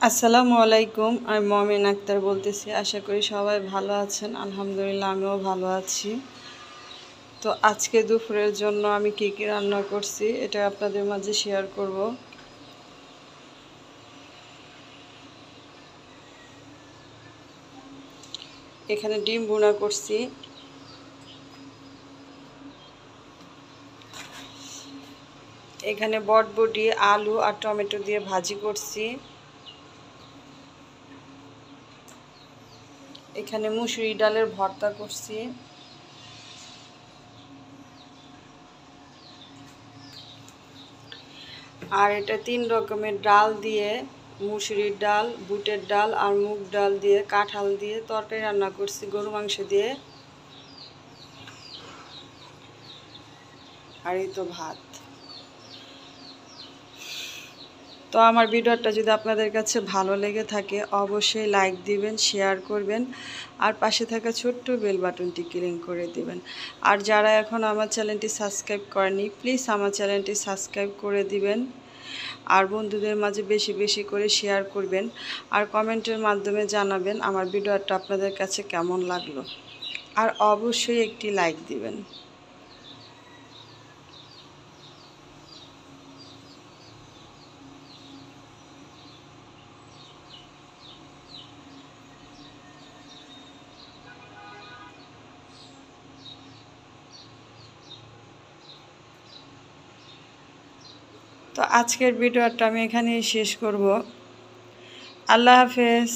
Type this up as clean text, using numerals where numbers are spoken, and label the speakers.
Speaker 1: আসসালামু আলাইকুম। আমি মমিন আক্তার বলতেছি। আশা করি সবাই ভালো আছেন। আলহামদুলিল্লাহ আমিও ভালো আছি। তো আজকে দুপুরের জন্য আমি কী কী রান্না করছি এটা আপনাদের মাঝে শেয়ার করব। এখানে ডিম ভুনা করছি, এখানে বটবটি আলু আর টমেটো দিয়ে ভাজি করছি, এখানে মুসুরি ডালের ভর্তা করছি, আর এটা 3 রকমের ডাল দিয়ে, মুসুরির ডাল, বুটের ডাল আর মুগ ডাল দিয়ে, কাঁঠাল দিয়ে তরকারি রান্না করছি গরু মাংস দিয়ে। আর এই তো ভাত। তো আমার ভিডিওটা যদি আপনাদের কাছে ভালো লেগে থাকে অবশ্যই লাইক দিবেন, শেয়ার করবেন আর পাশে থাকা ছোট্ট বেল বাটনটি ক্লিক করে দিবেন। আর যারা এখন আমার চ্যানেলটি সাবস্ক্রাইব করেনি প্লিজ আমার চ্যানেলটি সাবস্ক্রাইব করে দিবেন আর বন্ধুদের মাঝে বেশি বেশি করে শেয়ার করবেন আর কমেন্টের মাধ্যমে জানাবেন আমার ভিডিওটা আপনাদের কাছে কেমন লাগলো। আর অবশ্যই একটি লাইক দিবেন। তো আজকের ভিডিওটা আমি এখানেই শেষ করব। আল্লাহ হাফেজ।